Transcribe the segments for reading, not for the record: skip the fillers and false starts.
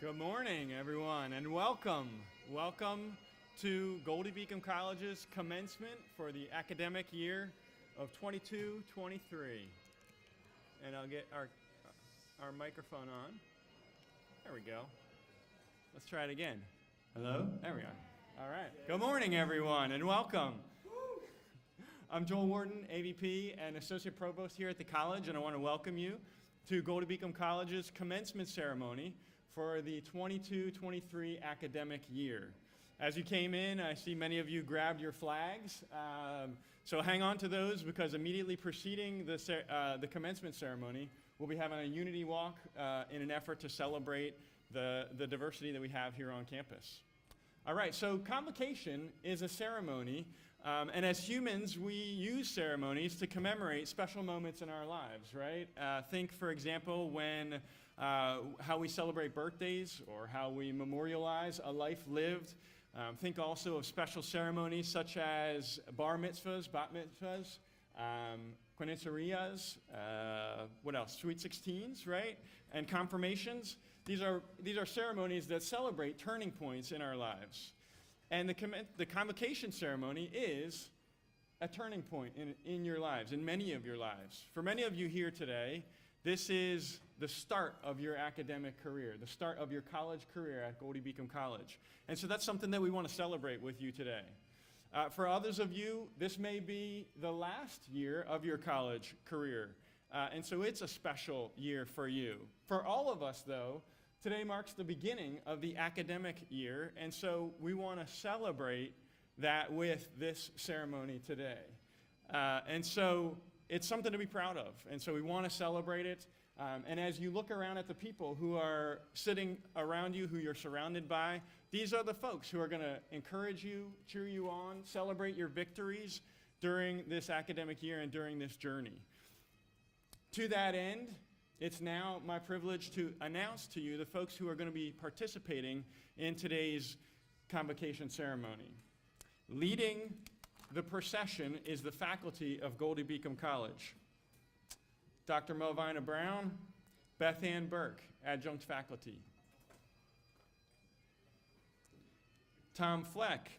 Good morning, everyone, and welcome. Welcome to Goldey-Beacom College's commencement for the academic year of 22-23. And I'll get our microphone on. There we go. Let's try it again. Hello? There we are. All right. Good morning, everyone, and welcome. I'm Joel Wharton, AVP and Associate Provost here at the college, and I want to welcome you to Goldey-Beacom College's commencement ceremony for the 22-23 academic year. As you came in, I see many of you grabbed your flags. So hang on to those, because immediately preceding the commencement ceremony, we'll be having a unity walk in an effort to celebrate the diversity that we have here on campus. All right, so Convocation is a ceremony, and as humans, we use ceremonies to commemorate special moments in our lives, right? Think, for example, when how we celebrate birthdays or how we memorialize a life lived. Think also of special ceremonies such as bar mitzvahs, bat mitzvahs, quinceañeras, what else? Sweet 16s, right? And confirmations. These are ceremonies that celebrate turning points in our lives. And the convocation ceremony is a turning point in your lives, in many of your lives. For many of you here today, this is the start of your academic career, the start of your college career at Goldey-Beacom College. And so that's something that we want to celebrate with you today. For others of you, this may be the last year of your college career. And so it's a special year for you. For all of us, though, today marks the beginning of the academic year. And so we want to celebrate that with this ceremony today. And so it's something to be proud of. And so we want to celebrate it. And as you look around at the people who are sitting around you, who you're surrounded by, these are the folks who are going to encourage you, cheer you on, celebrate your victories during this academic year and during this journey. To that end, it's now my privilege to announce to you the folks who are going to be participating in today's convocation ceremony. Leading the procession is the faculty of Goldey-Beacom College. Dr. Melvina Brown, Beth Ann Burke, adjunct faculty. Tom Fleck,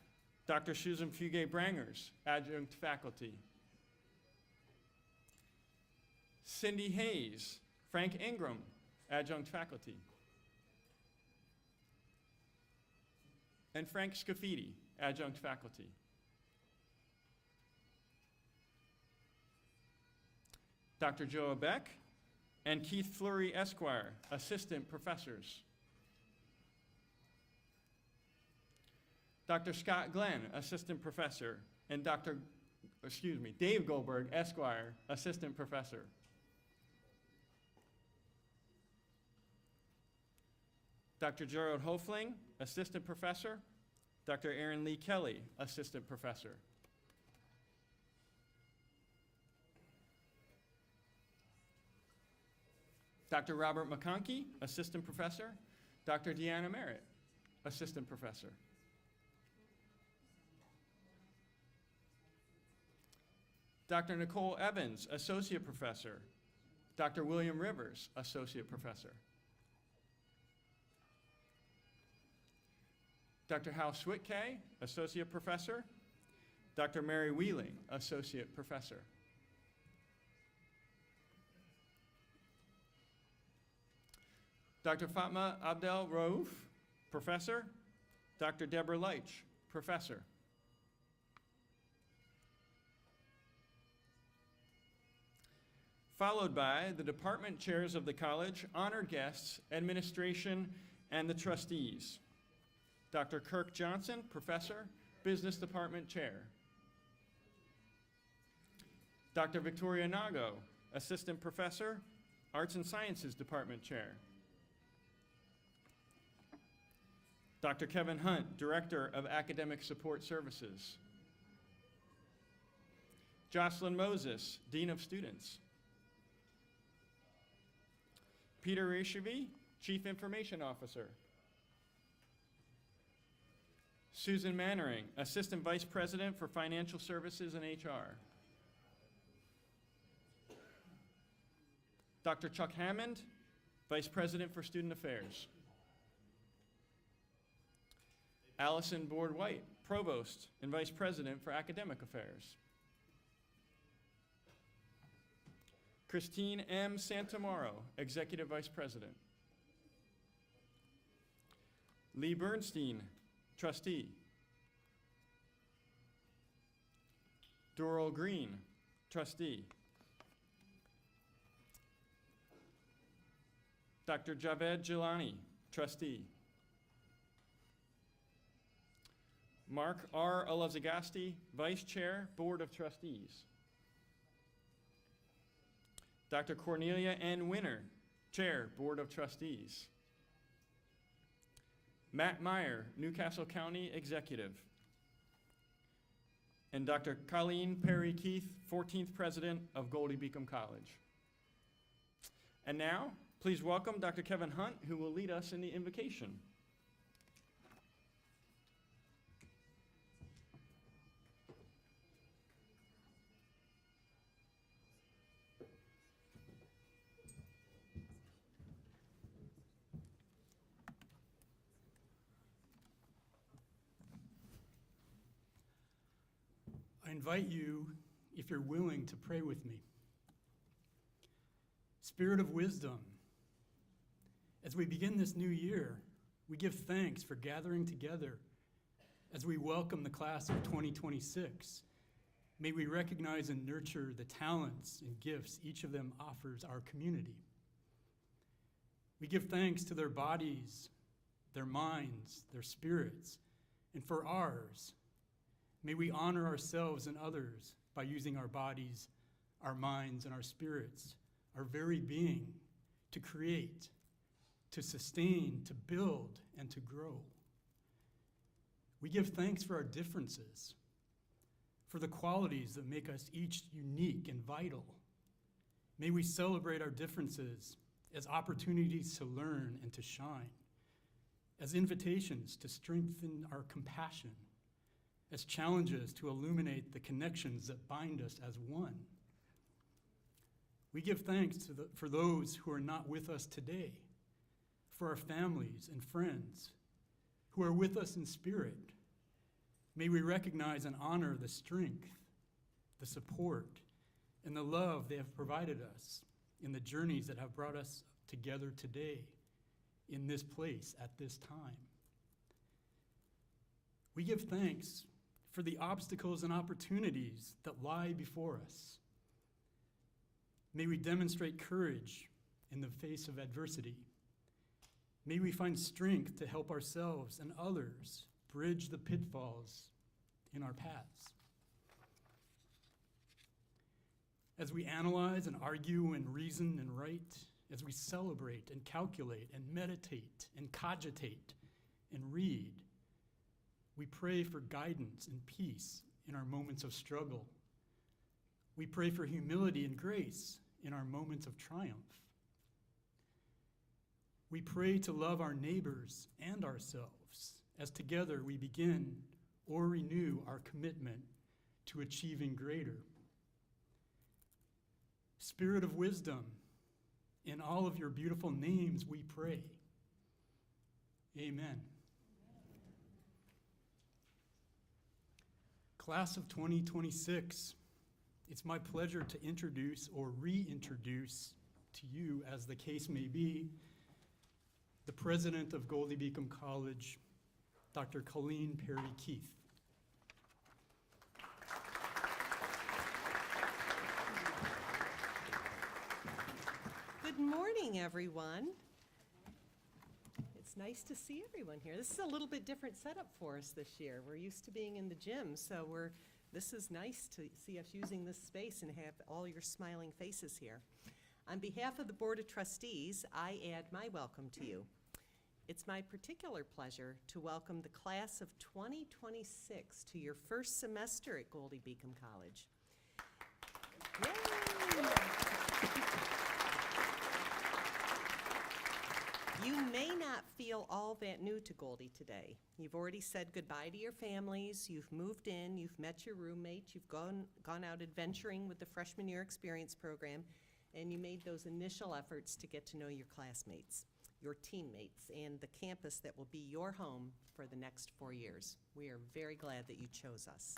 Dr. Susan Fugate-Brangers, adjunct faculty. Cindy Hayes, Frank Ingram, adjunct faculty. And Frank Scafidi, adjunct faculty. Dr. Joa Beck and Keith Fleury, Esquire, assistant professors. Dr. Scott Glenn, assistant professor, and Dave Goldberg, Esquire, assistant professor. Dr. Gerald Hofling, assistant professor. Dr. Aaron Lee Kelly, assistant professor. Dr. Robert McConkey, assistant professor. Dr. Deanna Merritt, assistant professor. Dr. Nicole Evans, associate professor. Dr. William Rivers, associate professor. Dr. Hal Switke, associate professor. Dr. Mary Wheeling, associate professor. Dr. Fatma Abdel Raouf, professor. Dr. Deborah Leitch, professor. Followed by the department chairs of the college, honored guests, administration, and the trustees. Dr. Kirk Johnson, professor, business department chair. Dr. Victoria Nago, assistant professor, arts and sciences department chair. Dr. Kevin Hunt, Director of Academic Support Services. Jocelyn Moses, Dean of Students. Peter Reshavy, Chief Information Officer. Susan Mannering, Assistant Vice President for Financial Services and HR. Dr. Chuck Hammond, Vice President for Student Affairs. Allison Board-White, Provost and Vice President for Academic Affairs. Christine M. Santamaro, Executive Vice President. Lee Bernstein, Trustee. Doral Green, Trustee. Dr. Javed Jilani, Trustee. Mark R. Alazagasti, Vice Chair, Board of Trustees. Dr. Cornelia N. Winner, Chair, Board of Trustees. Matt Meyer, Newcastle County Executive. And Dr. Colleen Perry Keith, 14th President of Goldey-Beacom College. And now, please welcome Dr. Kevin Hunt, who will lead us in the invocation. I invite you, if you're willing, to pray with me. Spirit of wisdom, as we begin this new year, we give thanks for gathering together as we welcome the class of 2026. May we recognize and nurture the talents and gifts each of them offers our community. We give thanks to their bodies, their minds, their spirits, and for ours. May we honor ourselves and others by using our bodies, our minds, and our spirits, our very being, to create, to sustain, to build, and to grow. We give thanks for our differences, for the qualities that make us each unique and vital. May we celebrate our differences as opportunities to learn and to shine, as invitations to strengthen our compassion, as challenges to illuminate the connections that bind us as one. We give thanks for those who are not with us today, for our families and friends who are with us in spirit. May we recognize and honor the strength, the support, and the love they have provided us in the journeys that have brought us together today, in this place, at this time. We give thanks for the obstacles and opportunities that lie before us. May we demonstrate courage in the face of adversity. May we find strength to help ourselves and others bridge the pitfalls in our paths. As we analyze and argue and reason and write, as we celebrate and calculate and meditate and cogitate and read, we pray for guidance and peace in our moments of struggle. We pray for humility and grace in our moments of triumph. We pray to love our neighbors and ourselves as together we begin or renew our commitment to achieving greater. Spirit of wisdom, in all of your beautiful names we pray. Amen. Class of 2026, it's my pleasure to introduce or reintroduce to you, as the case may be, the president of Goldey-Beacom College, Dr. Colleen Perry Keith. Good morning, everyone. It's nice to see everyone here. This is a little bit different setup for us this year. We're used to being in the gym, so this is nice to see us using this space and have all your smiling faces here. On behalf of the Board of Trustees, I add my welcome to you. It's my particular pleasure to welcome the class of 2026 to your first semester at Goldey-Beacom College. Yay! You may not feel all that new to Goldey today. You've already said goodbye to your families, you've moved in, you've met your roommates, you've gone out adventuring with the Freshman Year Experience Program, and you made those initial efforts to get to know your classmates. your teammates, and the campus that will be your home for the next 4 years. We are very glad that you chose us.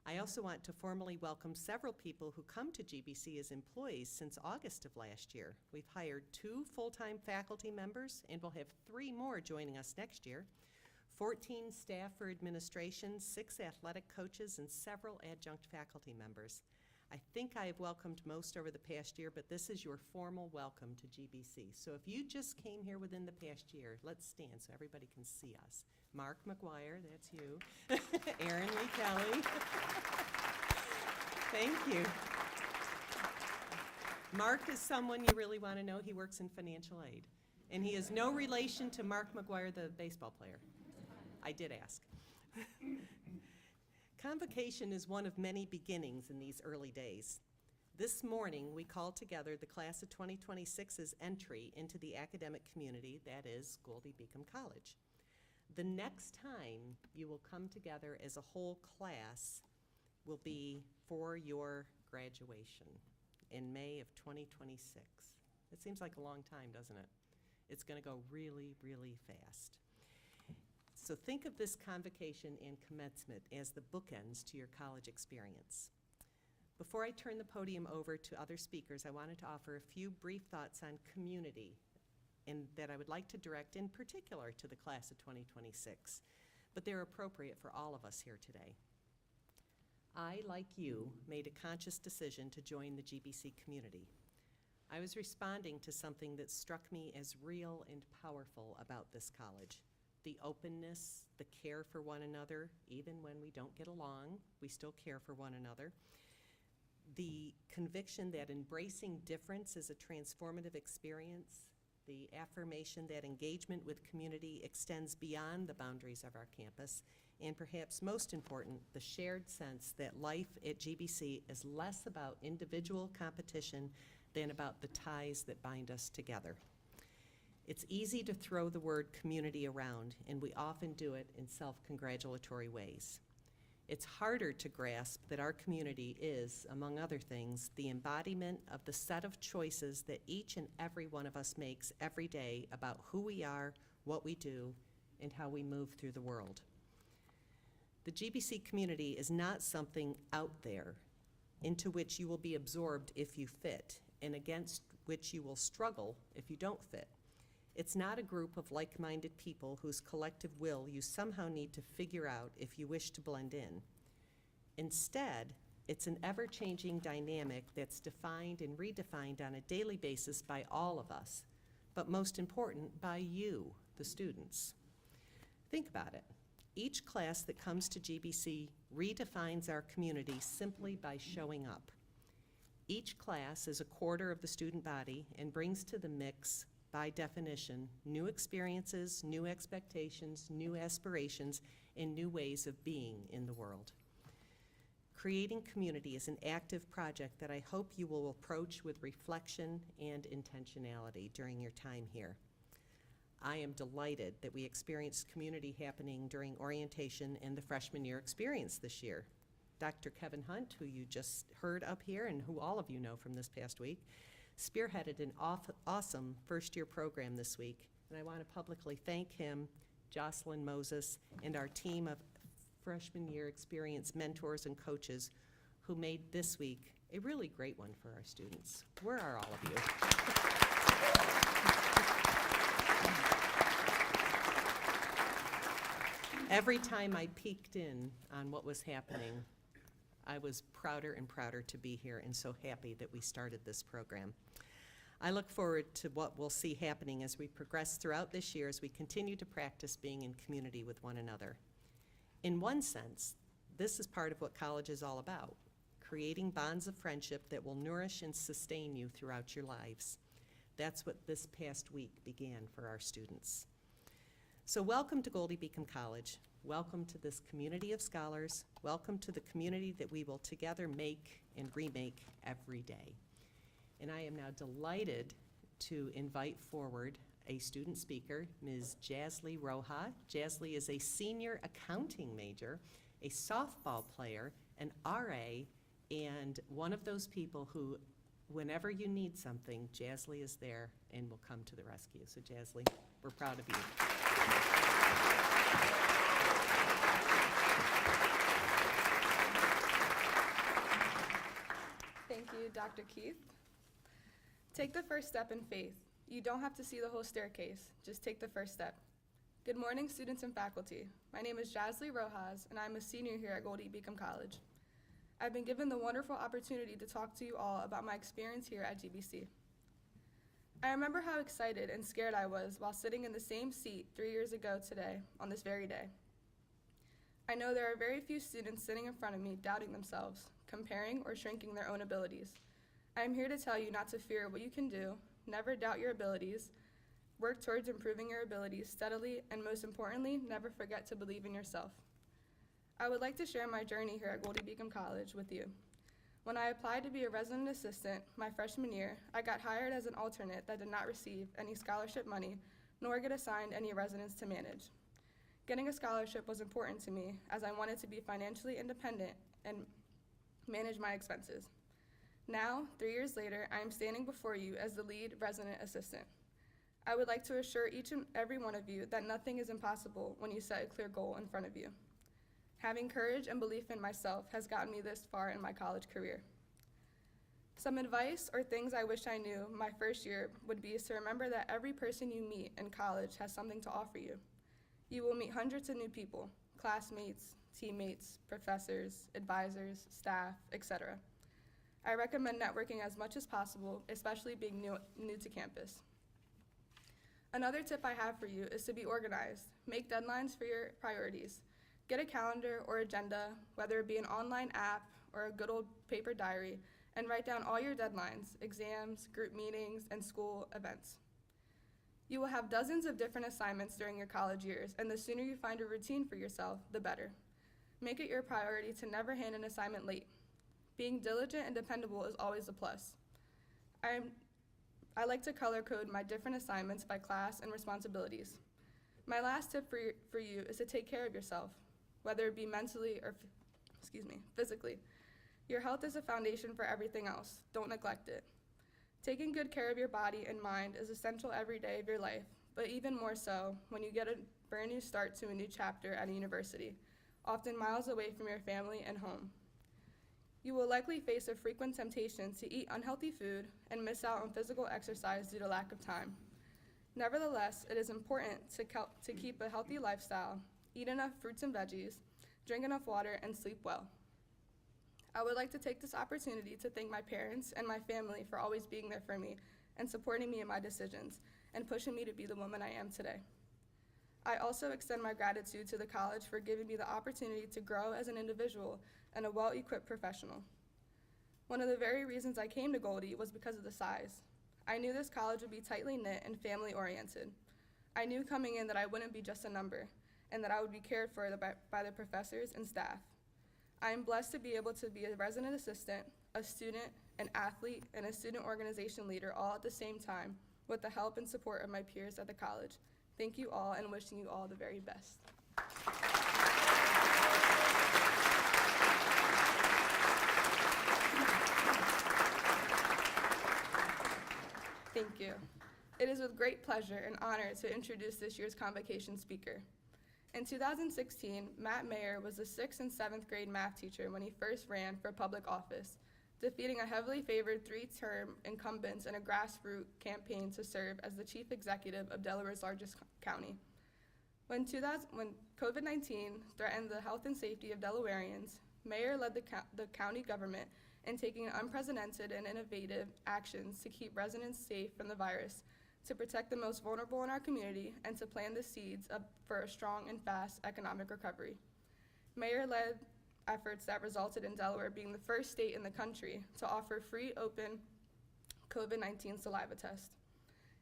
I also want to formally welcome several people who come to GBC as employees since August of last year. We've hired 2 full-time faculty members, and we'll have 3 more joining us next year, 14 staff for administration, 6 athletic coaches, and several adjunct faculty members. I think I have welcomed most over the past year, but this is your formal welcome to GBC. So if you just came here within the past year, let's stand so everybody can see us. Mark McGuire, that's you. Erin Lee Kelly. Thank you. Mark is someone you really want to know. He works in financial aid. And he is no relation to Mark McGuire, the baseball player. I did ask. Convocation is one of many beginnings in these early days. This morning, we called together the class of 2026's entry into the academic community, that is Goldey-Beacom College. The next time you will come together as a whole class will be for your graduation in May of 2026. It seems like a long time, doesn't it? It's going to go really, really fast. So think of this convocation and commencement as the bookends to your college experience. Before I turn the podium over to other speakers, I wanted to offer a few brief thoughts on community, and that I would like to direct in particular to the class of 2026, but they're appropriate for all of us here today. I, like you, made a conscious decision to join the GBC community. I was responding to something that struck me as real and powerful about this college. The openness, the care for one another, even when we don't get along, we still care for one another. The conviction that embracing difference is a transformative experience, the affirmation that engagement with community extends beyond the boundaries of our campus, and perhaps most important, the shared sense that life at GBC is less about individual competition than about the ties that bind us together. It's easy to throw the word community around, and we often do it in self-congratulatory ways. It's harder to grasp that our community is, among other things, the embodiment of the set of choices that each and every one of us makes every day about who we are, what we do, and how we move through the world. The GBC community is not something out there into which you will be absorbed if you fit, and against which you will struggle if you don't fit. It's not a group of like-minded people whose collective will you somehow need to figure out if you wish to blend in. Instead, it's an ever-changing dynamic that's defined and redefined on a daily basis by all of us, but most important, by you, the students. Think about it. Each class that comes to GBC redefines our community simply by showing up. Each class is a quarter of the student body and brings to the mix, by definition, new experiences, new expectations, new aspirations, and new ways of being in the world. Creating community is an active project that I hope you will approach with reflection and intentionality during your time here. I am delighted that we experienced community happening during orientation and the freshman year experience this year. Dr. Kevin Hunt, who you just heard up here and who all of you know from this past week, spearheaded an awesome first-year program this week, and I want to publicly thank him, Jocelyn Moses, and our team of freshman year experience mentors and coaches who made this week a really great one for our students. Where are all of you? Every time I peeked in on what was happening, I was prouder and prouder to be here and so happy that we started this program. I look forward to what we'll see happening as we progress throughout this year as we continue to practice being in community with one another. In one sense, this is part of what college is all about, creating bonds of friendship that will nourish and sustain you throughout your lives. That's what this past week began for our students. So welcome to Goldey-Beacom College. Welcome to this community of scholars. Welcome to the community that we will together make and remake every day. And I am now delighted to invite forward a student speaker, Ms. Jazly Roja. Jazly is a senior accounting major, a softball player, an RA, and one of those people who whenever you need something, Jasley is there and will come to the rescue. So Jasley, we're proud of you. Thank you, Dr. Keith. Take the first step in faith. You don't have to see the whole staircase, just take the first step. Good morning, students and faculty. My name is Jasley Rojas, and I'm a senior here at Goldey-Beacom College. I've been given the wonderful opportunity to talk to you all about my experience here at GBC. I remember how excited and scared I was while sitting in the same seat 3 years ago today, on this very day. I know there are very few students sitting in front of me doubting themselves, comparing or shrinking their own abilities. I am here to tell you not to fear what you can do, never doubt your abilities, work towards improving your abilities steadily, and most importantly, never forget to believe in yourself. I would like to share my journey here at Goldey-Beacom College with you. When I applied to be a resident assistant my freshman year, I got hired as an alternate that did not receive any scholarship money, nor get assigned any residents to manage. Getting a scholarship was important to me as I wanted to be financially independent and manage my expenses. Now, 3 years later, I am standing before you as the lead resident assistant. I would like to assure each and every one of you that nothing is impossible when you set a clear goal in front of you. Having courage and belief in myself has gotten me this far in my college career. Some advice or things I wish I knew my first year would be to remember that every person you meet in college has something to offer you. You will meet hundreds of new people, classmates, teammates, professors, advisors, staff, etc. I recommend networking as much as possible, especially being new to campus. Another tip I have for you is to be organized. Make deadlines for your priorities. Get a calendar or agenda, whether it be an online app or a good old paper diary, and write down all your deadlines, exams, group meetings, and school events. You will have dozens of different assignments during your college years, and the sooner you find a routine for yourself, the better. Make it your priority to never hand an assignment late. Being diligent and dependable is always a plus. I like to color code my different assignments by class and responsibilities. My last tip for you is to take care of yourself, whether it be mentally or physically. Your health is a foundation for everything else. Don't neglect it. Taking good care of your body and mind is essential every day of your life, but even more so when you get a brand new start to a new chapter at a university, often miles away from your family and home. You will likely face a frequent temptation to eat unhealthy food and miss out on physical exercise due to lack of time. Nevertheless, it is important to keep a healthy lifestyle, eat enough fruits and veggies, drink enough water, and sleep well. I would like to take this opportunity to thank my parents and my family for always being there for me and supporting me in my decisions and pushing me to be the woman I am today. I also extend my gratitude to the college for giving me the opportunity to grow as an individual and a well-equipped professional. One of the very reasons I came to Goldey was because of the size. I knew this college would be tightly knit and family-oriented. I knew coming in that I wouldn't be just a number and that I would be cared for by the professors and staff. I am blessed to be able to be a resident assistant, a student, an athlete, and a student organization leader all at the same time with the help and support of my peers at the college. Thank you all and wishing you all the very best. Thank you. It is with great pleasure and honor to introduce this year's Convocation speaker. In 2016, Matt Mayer was a 6th and 7th grade math teacher when he first ran for public office, defeating a heavily favored 3-term incumbents in a grassroots campaign to serve as the chief executive of Delaware's largest county. When COVID-19 threatened the health and safety of Delawareans, Mayer led the county government in taking unprecedented and innovative actions to keep residents safe from the virus, to protect the most vulnerable in our community, and to plant the seeds for a strong and fast economic recovery. Mayer led efforts that resulted in Delaware being the first state in the country to offer free open COVID-19 saliva test.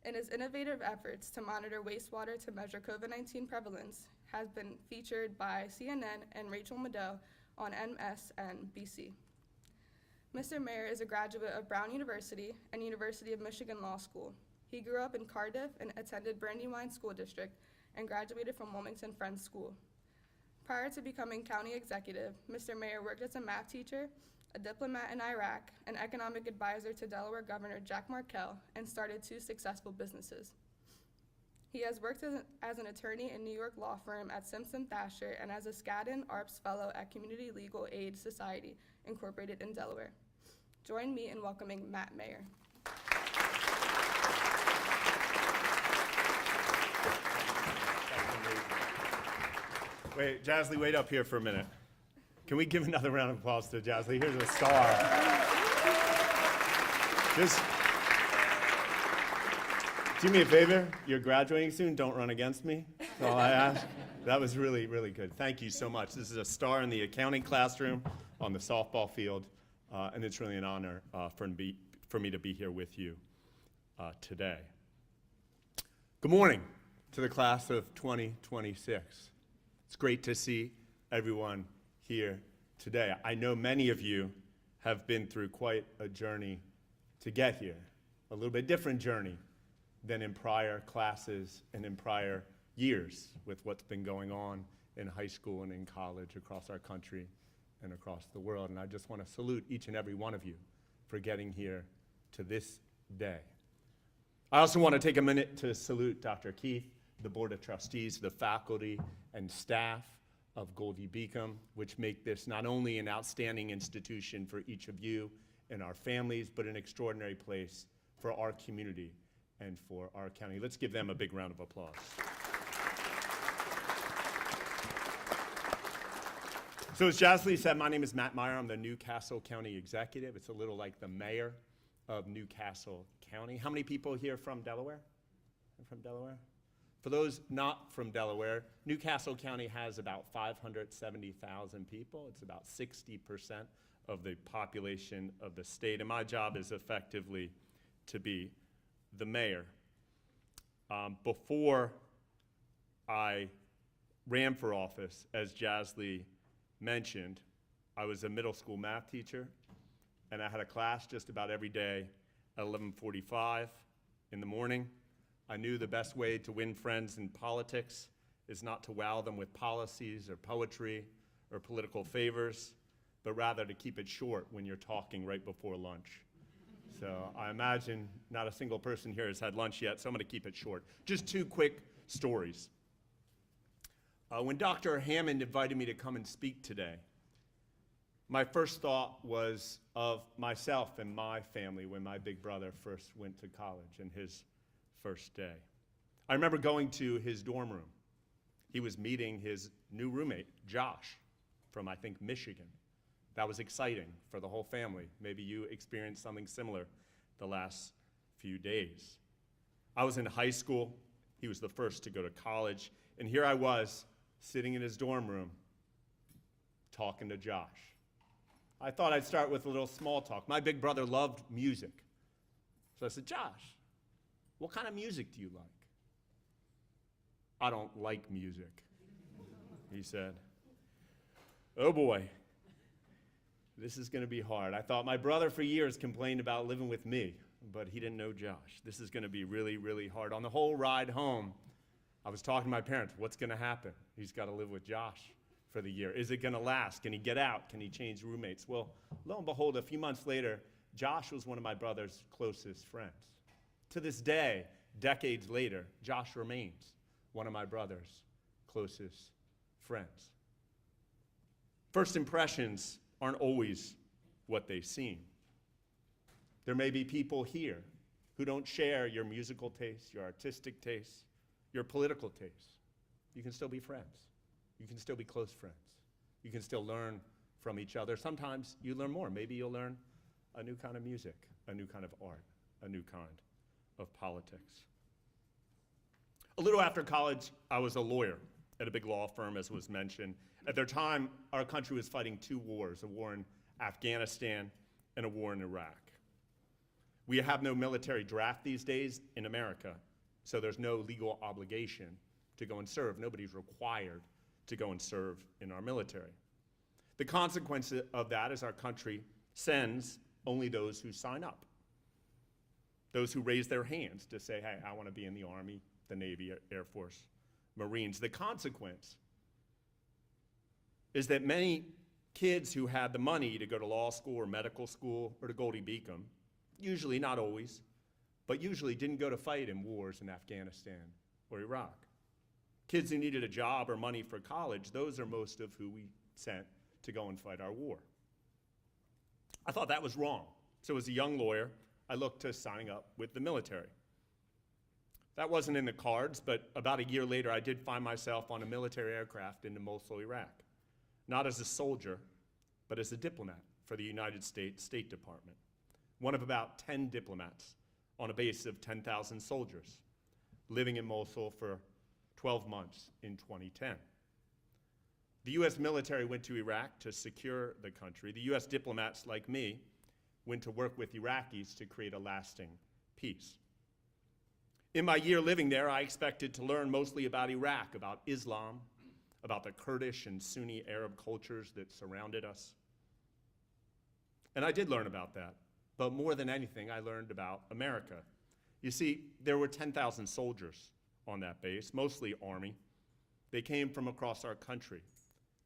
In his innovative efforts to monitor wastewater to measure COVID-19 prevalence has been featured by CNN and Rachel Maddow on MSNBC. Mr. Mayer is a graduate of Brown University and University of Michigan Law School. He grew up in Cardiff and attended Brandywine School District and graduated from Wilmington Friends School. Prior to becoming county executive, Mr. Mayer worked as a math teacher, a diplomat in Iraq, an economic advisor to Delaware Governor Jack Markell, and started 2 successful businesses. He has worked as an attorney in New York law firm at Simpson Thacher and as a Skadden Arps Fellow at Community Legal Aid Society, Incorporated in Delaware. Join me in welcoming Matt Mayer. Wait, Jasley, wait up here for a minute. Can we give another round of applause to Jasley? Here's a star. Just do me a favor. You're graduating soon. Don't run against me. That's all I ask. That was really, really good. Thank you so much. This is a star in the accounting classroom on the softball field, and it's really an honor for me to be here with you today. Good morning to the class of 2026. It's great to see everyone here today. I know many of you have been through quite a journey to get here, a little bit different journey than in prior classes and in prior years with what's been going on in high school and in college across our country and across the world. And I just want to salute each and every one of you for getting here to this day. I also want to take a minute to salute Dr. Keith, the Board of Trustees, the faculty and staff of Goldey-Beacom, which make this not only an outstanding institution for each of you and our families, but an extraordinary place for our community and for our county. Let's give them a big round of applause. So as Jasley said, my name is Matt Meyer. I'm the Newcastle County Executive. It's a little like the mayor of Newcastle County. How many people here from Delaware? From Delaware? For those not from Delaware, Newcastle County has about 570,000 people. It's about 60% of the population of the state, and my job is effectively to be the mayor. Before I ran for office, as Jasley mentioned, I was a middle school math teacher, and I had a class just about every day at 11:45 in the morning. I knew the best way to win friends in politics is not to wow them with policies or poetry or political favors, but rather to keep it short when you're talking right before lunch. So I imagine not a single person here has had lunch yet, so I'm going to keep it short. Just 2 quick stories. When Dr. Hammond invited me to come and speak today, my first thought was of myself and my family when my big brother first went to college and his first day. I remember going to his dorm room. He was meeting his new roommate, Josh, from, I think, Michigan. That was exciting for the whole family. Maybe you experienced something similar the last few days. I was in high school. He was the first to go to college. And here I was, sitting in his dorm room, talking to Josh. I thought I'd start with a little small talk. My big brother loved music. So I said, Josh, what kind of music do you like? I don't like music, he said. Oh boy, this is going to be hard. I thought my brother for years complained about living with me, but he didn't know Josh. This is going to be really, really hard. On the whole ride home, I was talking to my parents, what's going to happen? He's got to live with Josh for the year. Is it going to last? Can he get out? Can he change roommates? Well, lo and behold, a few months later, Josh was one of my brother's closest friends. To this day, decades later, Josh remains one of my brother's closest friends. First impressions aren't always what they seem. There may be people here who don't share your musical tastes, your artistic tastes, your political tastes. You can still be friends. You can still be close friends. You can still learn from each other. Sometimes you learn more. Maybe you'll learn a new kind of music, a new kind of art, a new kind of politics. A little after college, I was a lawyer at a big law firm, as was mentioned. At their time, our country was fighting 2 wars, a war in Afghanistan and a war in Iraq. We have no military draft these days in America, so there's no legal obligation to go and serve. Nobody's required to go and serve in our military. The consequence of that is our country sends only those who sign up, those who raise their hands to say, hey, I want to be in the Army, the Navy, Air Force, Marines. The consequence is that many kids who had the money to go to law school or medical school or to Goldey-Beacom, usually, not always, but usually didn't go to fight in wars in Afghanistan or Iraq. Kids who needed a job or money for college, those are most of who we sent to go and fight our war. I thought that was wrong. So as a young lawyer, I looked to signing up with the military. That wasn't in the cards, but about a year later, I did find myself on a military aircraft into Mosul, Iraq. Not as a soldier, but as a diplomat for the United States State Department. One of about 10 diplomats on a base of 10,000 soldiers, living in Mosul for 12 months in 2010. The US military went to Iraq to secure the country. The US diplomats, like me, went to work with Iraqis to create a lasting peace. In my year living there, I expected to learn mostly about Iraq, about Islam, about the Kurdish and Sunni Arab cultures that surrounded us. And I did learn about that, but more than anything, I learned about America. You see, there were 10,000 soldiers on that base, mostly Army. They came from across our country,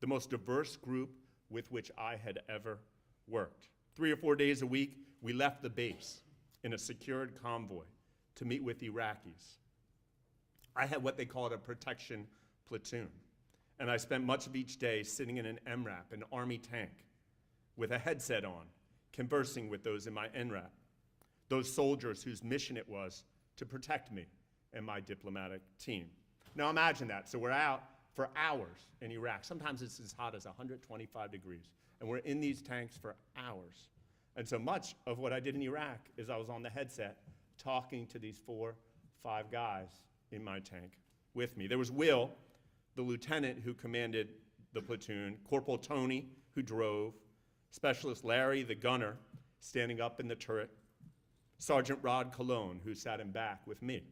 the most diverse group with which I had ever worked. 3 or 4 days a week, we left the base in a secured convoy to meet with Iraqis. I had what they called a protection platoon, and I spent much of each day sitting in an MRAP, an Army tank, with a headset on, conversing with those in my NRAP, those soldiers whose mission it was to protect me and my diplomatic team. Now imagine that. So we're out for hours in Iraq. Sometimes it's as hot as 125 degrees, and we're in these tanks for hours. And so much of what I did in Iraq is I was on the headset talking to these 4, 5 guys in my tank with me. There was Will, the lieutenant who commanded the platoon, Corporal Tony, who drove, Specialist Larry, the gunner, standing up in the turret, Sergeant Rod Cologne, who sat in back with me.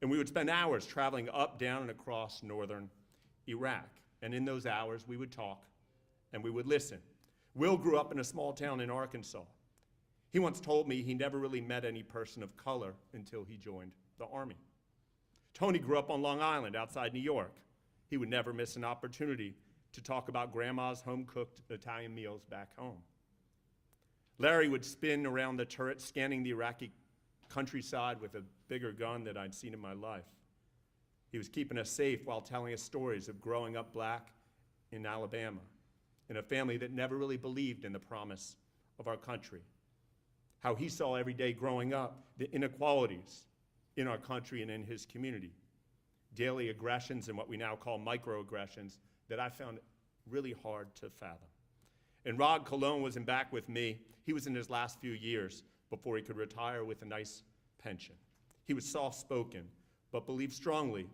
And we would spend hours traveling up, down, and across northern Iraq. And in those hours, we would talk and we would listen. Will grew up in a small town in Arkansas. He once told me he never really met any person of color until he joined the Army. Tony grew up on Long Island outside New York. He would never miss an opportunity to talk about grandma's home-cooked Italian meals back home. Larry would spin around the turret, scanning the Iraqi countryside with a bigger gun than I'd seen in my life. He was keeping us safe while telling us stories of growing up black in Alabama, in a family that never really believed in the promise of our country. How he saw every day growing up the inequalities in our country and in his community. Daily aggressions and what we now call microaggressions that I found really hard to fathom. And Rod Cologne was in back with me. He was in his last few years before he could retire with a nice pension. He was soft-spoken, but believed strongly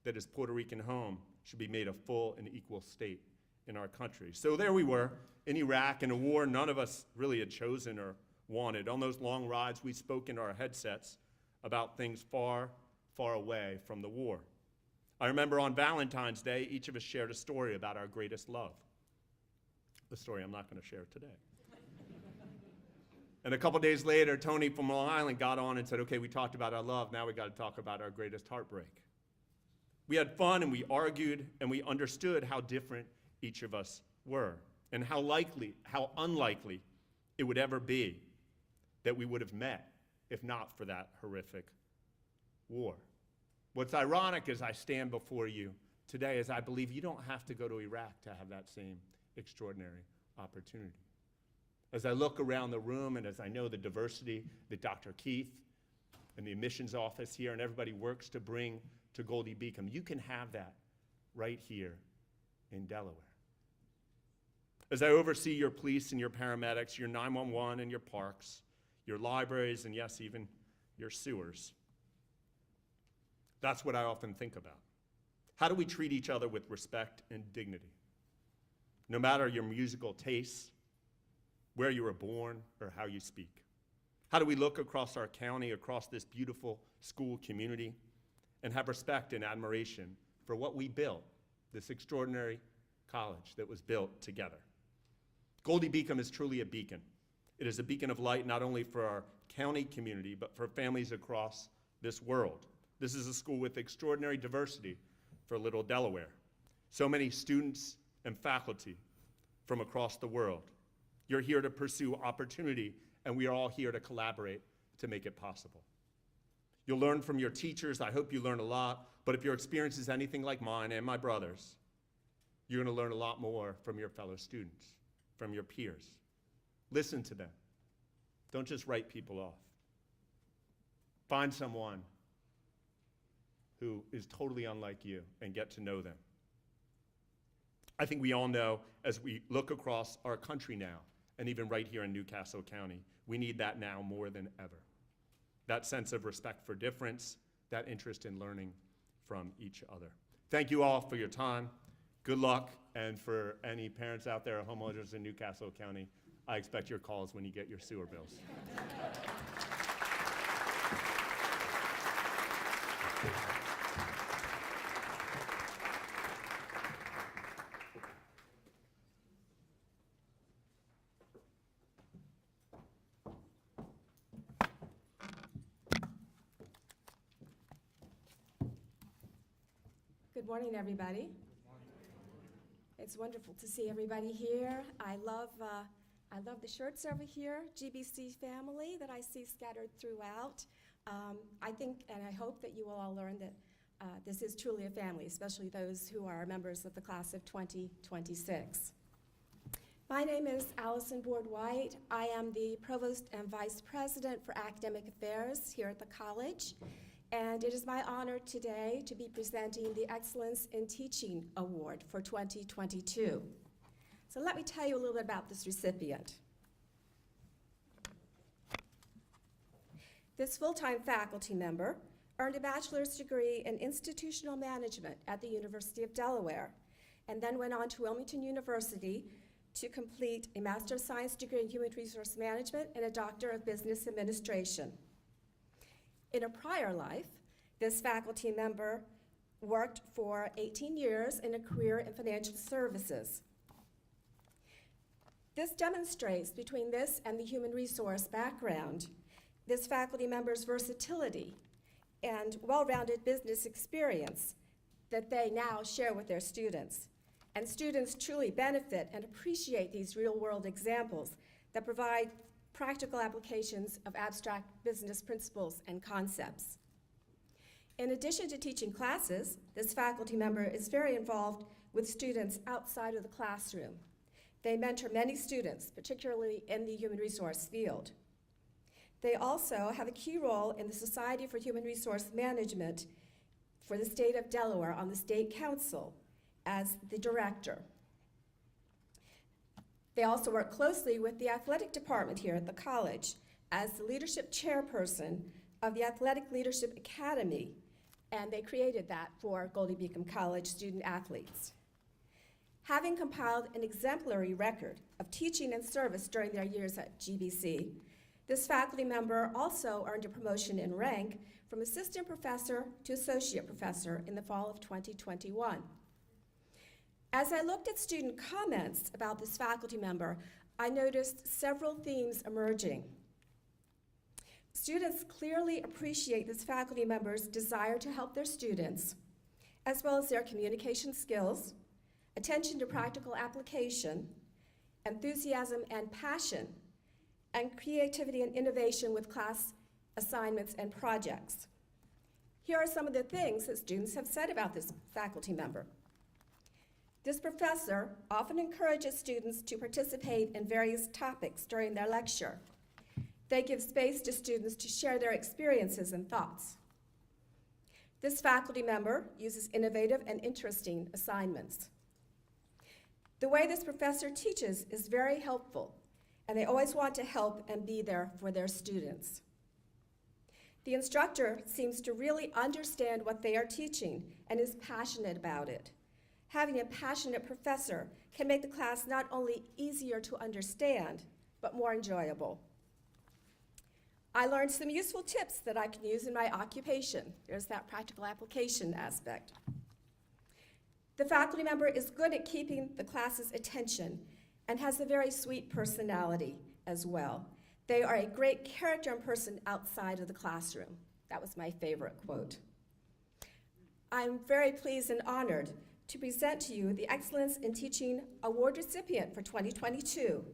that his Puerto Rican home should be made a full and equal state in our country. So there we were in Iraq in a war none of us really had chosen or wanted. On those long rides, we spoke in our headsets about things far, far away from the war. I remember on Valentine's Day, each of us shared a story about our greatest love. The story I'm not going to share today. And a couple days later, Tony from Long Island got on and said, okay, we talked about our love, now we got to talk about our greatest heartbreak. We had fun and we argued and we understood how different each of us were and how unlikely it would ever be that we would have met if not for that horrific war. What's ironic as I stand before you today is I believe you don't have to go to Iraq to have that same extraordinary opportunity. As I look around the room and as I know the diversity that Dr. Keith and the admissions office here and everybody works to bring to Goldey-Beacom, you can have that right here in Delaware. As I oversee your police and your paramedics, your 911 and your parks, your libraries, and yes, even your sewers, that's what I often think about. How do we treat each other with respect and dignity? No matter your musical tastes, where you were born, or how you speak. How do we look across our county, across this beautiful school community, and have respect and admiration for what we built, this extraordinary college that was built together? Goldey-Beacom is truly a beacon. It is a beacon of light not only for our county community, but for families across this world. This is a school with extraordinary diversity for Little Delaware. So many students and faculty from across the world. You're here to pursue opportunity, and we are all here to collaborate to make it possible. You'll learn from your teachers. I hope you learn a lot, but if your experience is anything like mine and my brother's, you're going to learn a lot more from your fellow students, from your peers. Listen to them. Don't just write people off. Find someone who is totally unlike you and get to know them. I think we all know, as we look across our country now, and even right here in Newcastle County, we need that now more than ever. That sense of respect for difference, that interest in learning from each other. Thank you all for your time. Good luck, and for any parents out there or homeowners in Newcastle County, I expect your calls when you get your sewer bills. Good morning, everybody. It's wonderful to see everybody here. I love the shirts over here, GBC family, that I see scattered throughout. I think and I hope that you will all learn that this is truly a family, especially those who are members of the class of 2026. My name is Allison Board-White. I am the Provost and Vice President for Academic Affairs here at the college. And it is my honor today to be presenting the Excellence in Teaching Award for 2022. So let me tell you a little bit about this recipient. This full-time faculty member earned a bachelor's degree in institutional management at the University of Delaware, and then went on to Wilmington University to complete a Master of Science degree in Human Resource Management and a Doctor of Business Administration. In a prior life, this faculty member worked for 18 years in a career in financial services. This demonstrates, between this and the human resource background, this faculty member's versatility and well-rounded business experience that they now share with their students. And students truly benefit and appreciate these real-world examples that provide practical applications of abstract business principles and concepts. In addition to teaching classes, this faculty member is very involved with students outside of the classroom. They mentor many students, particularly in the human resource field. They also have a key role in the Society for Human Resource Management for the state of Delaware on the state council as the director. They also work closely with the athletic department here at the college as the leadership chairperson of the Athletic Leadership Academy, and they created that for Goldey-Beacom College student athletes. Having compiled an exemplary record of teaching and service during their years at GBC, this faculty member also earned a promotion in rank from assistant professor to associate professor in the fall of 2021. As I looked at student comments about this faculty member, I noticed several themes emerging. Students clearly appreciate this faculty member's desire to help their students, as well as their communication skills, attention to practical application, enthusiasm and passion, and creativity and innovation with class assignments and projects. Here are some of the things that students have said about this faculty member. This professor often encourages students to participate in various topics during their lecture. They give space to students to share their experiences and thoughts. This faculty member uses innovative and interesting assignments. The way this professor teaches is very helpful, and they always want to help and be there for their students. The instructor seems to really understand what they are teaching and is passionate about it. Having a passionate professor can make the class not only easier to understand, but more enjoyable. I learned some useful tips that I can use in my occupation. There's that practical application aspect. The faculty member is good at keeping the class's attention and has a very sweet personality as well. They are a great character and person outside of the classroom. That was my favorite quote. I'm very pleased and honored to present to you the Excellence in Teaching Award recipient for 2022,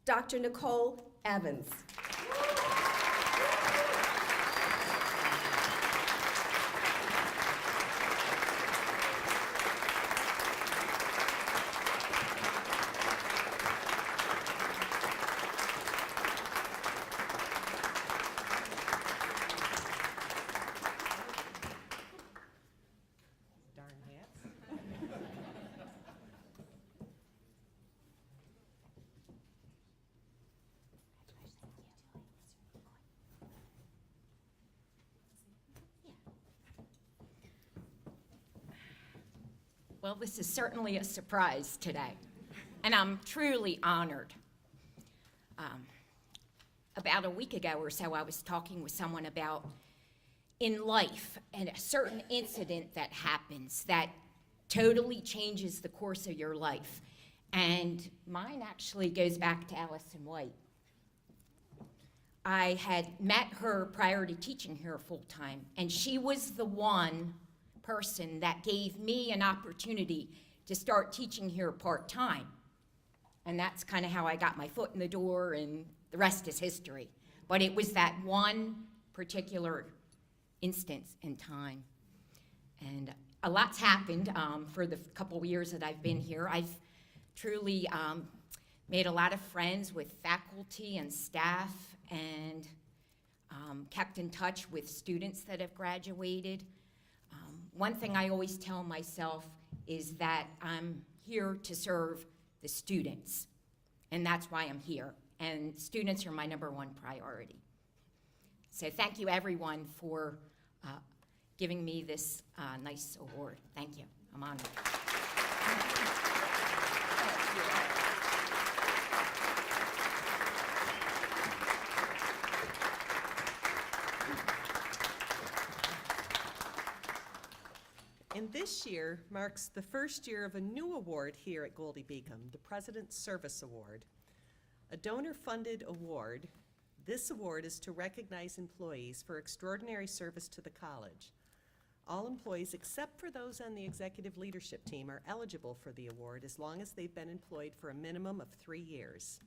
Dr. Nicole Evans. Darn hats. Well, this is certainly a surprise today, and I'm truly honored. About a week ago or so, I was talking with someone about in life and a certain incident that happens that totally changes the course of your life. And mine actually goes back to Allison White. I had met her prior to teaching here full-time, and she was the one person that gave me an opportunity to start teaching here part-time. And that's kind of how I got my foot in the door, and the rest is history. But it was that one particular instance in time. And a lot's happened for the couple of years that I've been here. I've truly made a lot of friends with faculty and staff, and kept in touch with students that have graduated. One thing I always tell myself is that I'm here to serve the students, and that's why I'm here. And students are my #1 priority. So thank you, everyone, for giving me this nice award. Thank you. I'm honored. And this year marks the first year of a new award here at Goldey-Beacom, the President's Service Award. A donor-funded award, this award is to recognize employees for extraordinary service to the college. All employees, except for those on the executive leadership team, are eligible for the award as long as they've been employed for a minimum of 3 years.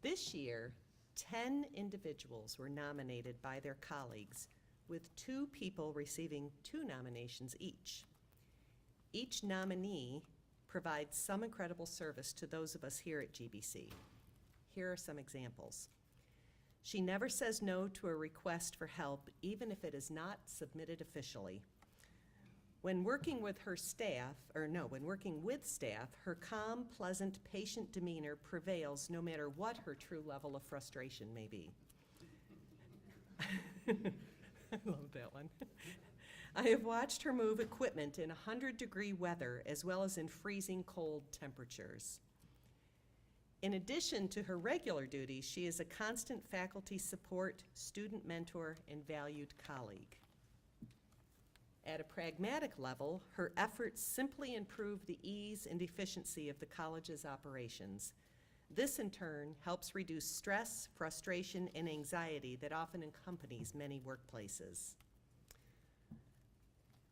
This year, 10 individuals were nominated by their colleagues, with 2 people receiving 2 nominations each. Each nominee provides some incredible service to those of us here at GBC. Here are some examples. She never says no to a request for help, even if it is not submitted officially. When working with staff, her calm, pleasant, patient demeanor prevails no matter what her true level of frustration may be. I love that one. I have watched her move equipment in 100-degree weather as well as in freezing cold temperatures. In addition to her regular duties, she is a constant faculty support, student mentor, and valued colleague. At a pragmatic level, her efforts simply improve the ease and efficiency of the college's operations. This, in turn, helps reduce stress, frustration, and anxiety that often accompanies many workplaces.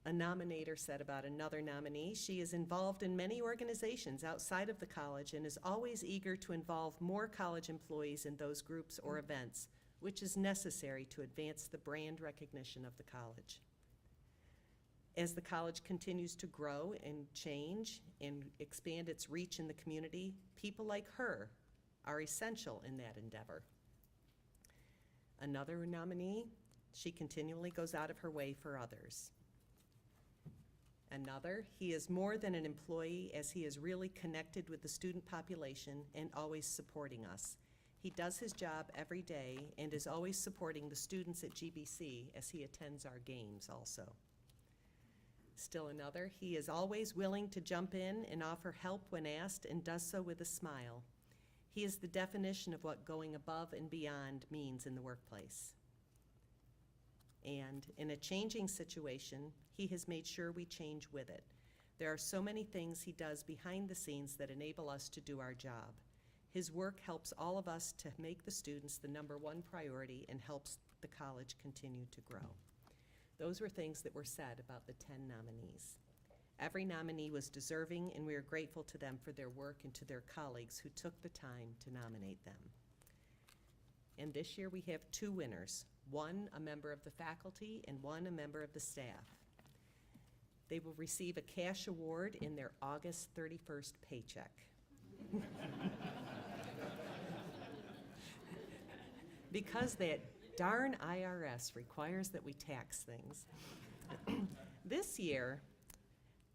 A nominator said about another nominee, she is involved in many organizations outside of the college and is always eager to involve more college employees in those groups or events, which is necessary to advance the brand recognition of the college. As the college continues to grow and change and expand its reach in the community, people like her are essential in that endeavor. Another nominee, she continually goes out of her way for others. Another, he is more than an employee as he is really connected with the student population and always supporting us. He does his job every day and is always supporting the students at GBC as he attends our games also. Still another, he is always willing to jump in and offer help when asked and does so with a smile. He is the definition of what going above and beyond means in the workplace. And in a changing situation, he has made sure we change with it. There are so many things he does behind the scenes that enable us to do our job. His work helps all of us to make the students the #1 priority and helps the college continue to grow. Those were things that were said about the 10 nominees. Every nominee was deserving, and we are grateful to them for their work and to their colleagues who took the time to nominate them. And this year we have 2 winners, one a member of the faculty and one a member of the staff. They will receive a cash award in their August 31st paycheck. Because that darn IRS requires that we tax things. This year,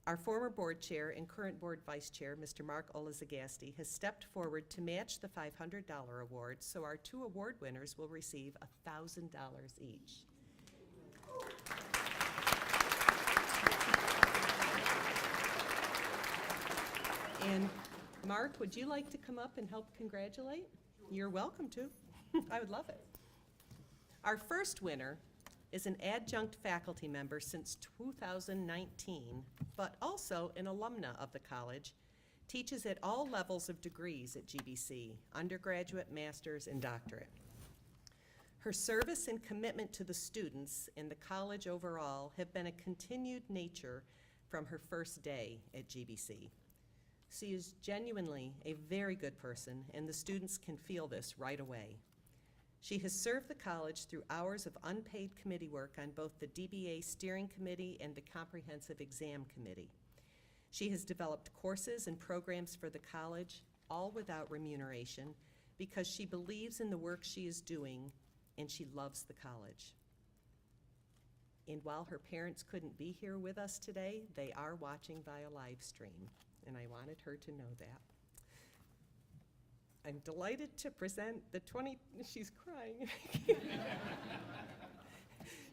our former board chair and current board vice chair, Mr. Mark Olazagasti, has stepped forward to match the $500 award, so our 2 award winners will receive $1,000 each. And Mark, would you like to come up and help congratulate? You're welcome to. I would love it. Our first winner is an adjunct faculty member since 2019, but also an alumna of the college, teaches at all levels of degrees at GBC, undergraduate, master's, and doctorate. Her service and commitment to the students and the college overall have been a continued nature from her first day at GBC. She is genuinely a very good person, and the students can feel this right away. She has served the college through hours of unpaid committee work on both the DBA Steering Committee and the Comprehensive Exam Committee. She has developed courses and programs for the college, all without remuneration, because she believes in the work she is doing and she loves the college. And while her parents couldn't be here with us today, they are watching via live stream, and I wanted her to know that. I'm delighted to present the she's crying.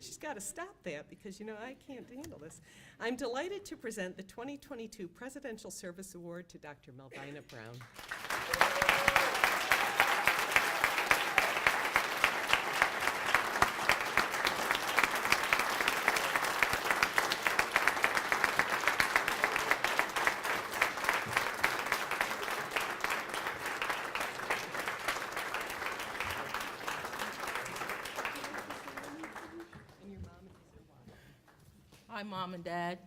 She's got to stop that because, you know, I can't handle this. I'm delighted to present the 2022 Presidential Service Award to Dr. Melvina Brown. Hi, Mom and Dad.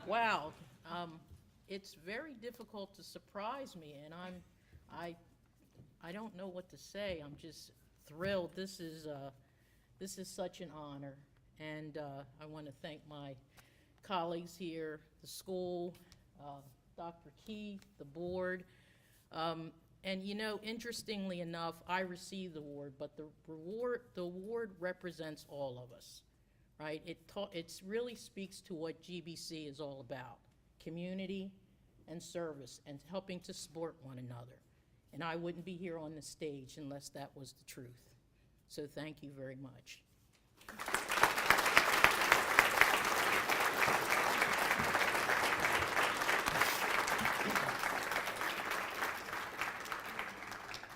Wow, it's very difficult to surprise me, and I don't know what to say. I'm just thrilled. This is such an honor, and I want to thank my colleagues here, the school, Dr. Keith, the board. And you know, interestingly enough, I received the award, but the award represents all of us. Right? It really speaks to what GBC is all about, community and service and helping to support one another. And I wouldn't be here on the stage unless that was the truth. So thank you very much.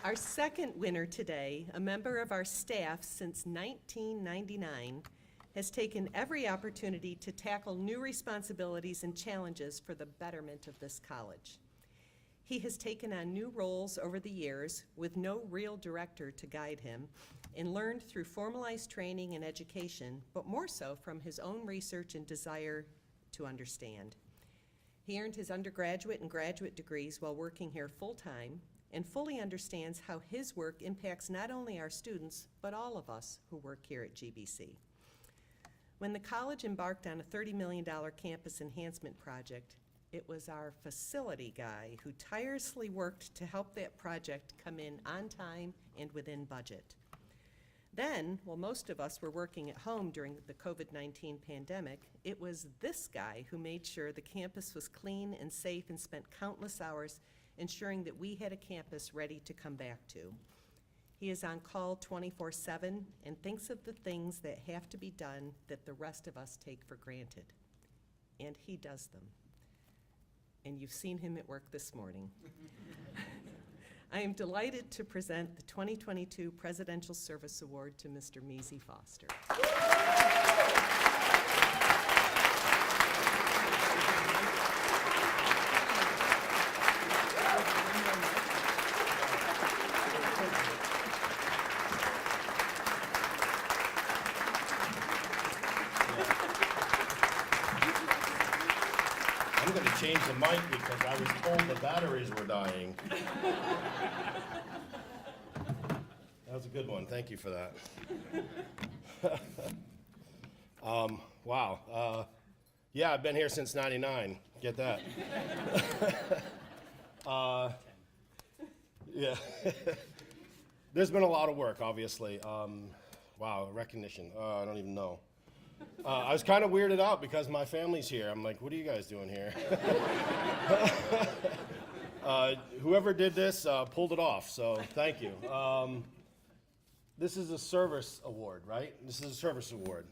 Our second winner today, a member of our staff since 1999, has taken every opportunity to tackle new responsibilities and challenges for the betterment of this college. He has taken on new roles over the years with no real director to guide him and learned through formalized training and education, but more so from his own research and desire to understand. He earned his undergraduate and graduate degrees while working here full-time and fully understands how his work impacts not only our students, but all of us who work here at GBC. When the college embarked on a $30 million campus enhancement project, it was our facility guy who tirelessly worked to help that project come in on time and within budget. Then, while most of us were working at home during the COVID-19 pandemic, it was this guy who made sure the campus was clean and safe and spent countless hours ensuring that we had a campus ready to come back to. He is on call 24/7 and thinks of the things that have to be done that the rest of us take for granted. And he does them. And you've seen him at work this morning. I am delighted to present the 2022 Presidential Service Award to Mr. Measy Foster. change the mic because I was told the batteries were dying. That was a good one. Thank you for that. Wow. Yeah, I've been here since '99. Get that. Yeah. There's been a lot of work, obviously. Wow, recognition. I don't even know. I was kind of weirded out because my family's here. I'm like, what are you guys doing here? Whoever did this pulled it off, so thank you. This is a service award, right? This is a service award.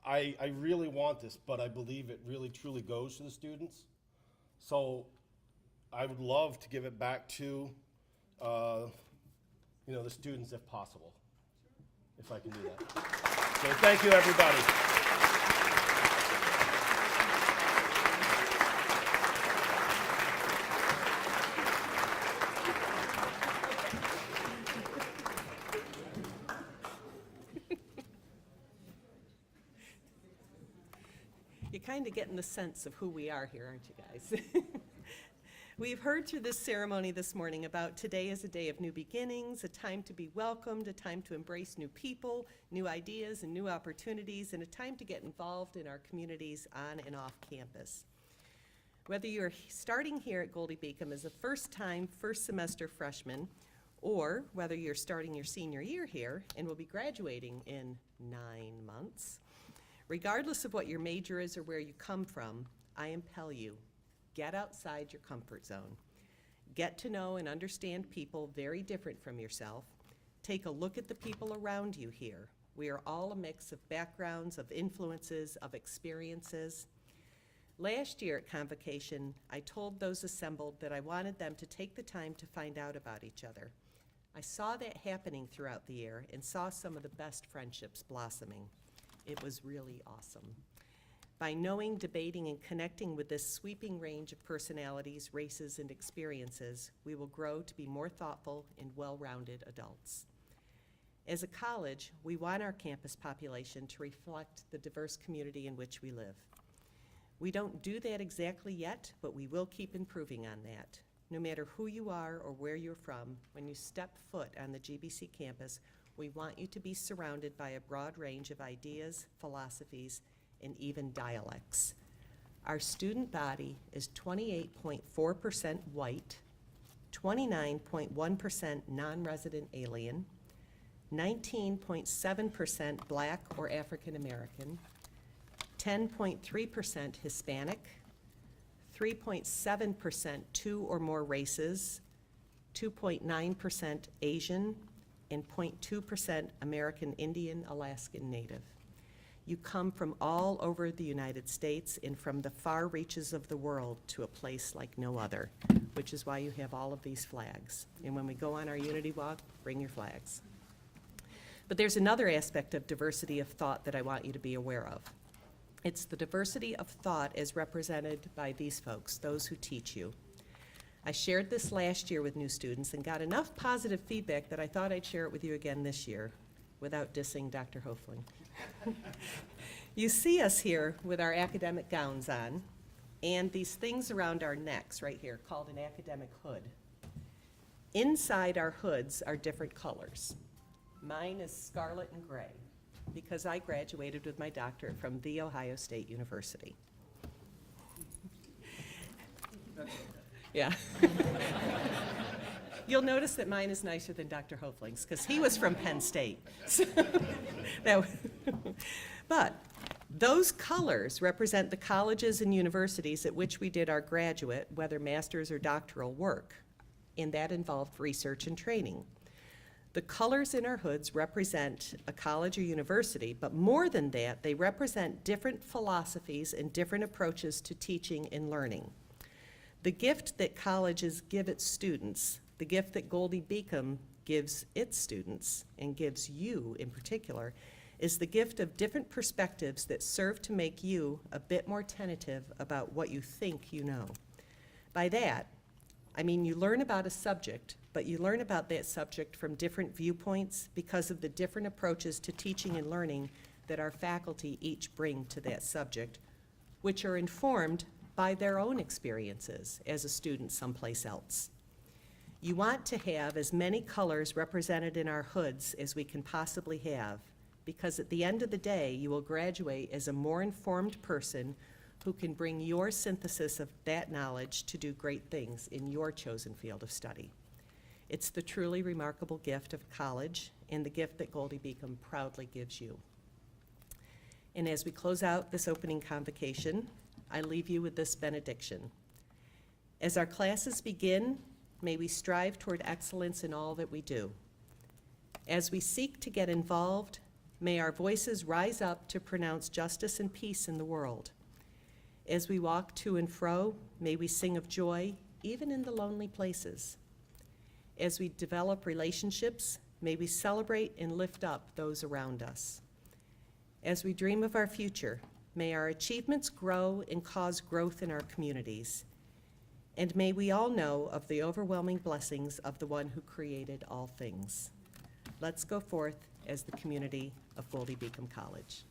I really want this, but I believe it really truly goes to the students. So I would love to give it back to the students if possible, if I can do that. So thank you, everybody. You're kind of getting the sense of who we are here, aren't you guys? We've heard through this ceremony this morning about today is a day of new beginnings, a time to be welcomed, a time to embrace new people, new ideas, and new opportunities, and a time to get involved in our communities on and off campus. Whether you're starting here at Goldey-Beacom as a first-time, first-semester freshman, or whether you're starting your senior year here and will be graduating in 9 months, regardless of what your major is or where you come from, I impel you. Get outside your comfort zone. Get to know and understand people very different from yourself. Take a look at the people around you here. We are all a mix of backgrounds, of influences, of experiences. Last year at Convocation, I told those assembled that I wanted them to take the time to find out about each other. I saw that happening throughout the year and saw some of the best friendships blossoming. It was really awesome. By knowing, debating, and connecting with this sweeping range of personalities, races, and experiences, we will grow to be more thoughtful and well-rounded adults. As a college, we want our campus population to reflect the diverse community in which we live. We don't do that exactly yet, but we will keep improving on that. No matter who you are or where you're from, when you step foot on the GBC campus, we want you to be surrounded by a broad range of ideas, philosophies, and even dialects. Our student body is 28.4% white, 29.1% non-resident alien, 19.7% Black or African American, 10.3% Hispanic, 3.7% 2 or more races, 2.9% Asian, and 0.2% American Indian, Alaskan Native. You come from all over the United States and from the far reaches of the world to a place like no other, which is why you have all of these flags. And when we go on our Unity Walk, bring your flags. But there's another aspect of diversity of thought that I want you to be aware of. It's the diversity of thought as represented by these folks, those who teach you. I shared this last year with new students and got enough positive feedback that I thought I'd share it with you again this year without dissing Dr. Hofling. You see us here with our academic gowns on and these things around our necks right here called an academic hood. Inside our hoods are different colors. Mine is scarlet and gray because I graduated with my doctorate from The Ohio State University. Yeah. You'll notice that mine is nicer than Dr. Hofling's because he was from Penn State. So but those colors represent the colleges and universities at which we did our graduate, whether master's or doctoral work, and that involved research and training. The colors in our hoods represent a college or university, but more than that, they represent different philosophies and different approaches to teaching and learning. The gift that colleges give its students, the gift that Goldey-Beacom gives its students, and gives you in particular, is the gift of different perspectives that serve to make you a bit more tentative about what you think you know. By that, I mean you learn about a subject, but you learn about that subject from different viewpoints because of the different approaches to teaching and learning that our faculty each bring to that subject, which are informed by their own experiences as a student someplace else. You want to have as many colors represented in our hoods as we can possibly have, because at the end of the day, you will graduate as a more informed person who can bring your synthesis of that knowledge to do great things in your chosen field of study. It's the truly remarkable gift of college and the gift that Goldey-Beacom proudly gives you. And as we close out this opening convocation, I leave you with this benediction. As our classes begin, may we strive toward excellence in all that we do. As we seek to get involved, may our voices rise up to pronounce justice and peace in the world. As we walk to and fro, may we sing of joy, even in the lonely places. As we develop relationships, may we celebrate and lift up those around us. As we dream of our future, may our achievements grow and cause growth in our communities. And may we all know of the overwhelming blessings of the one who created all things. Let's go forth as the community of Goldey-Beacom College.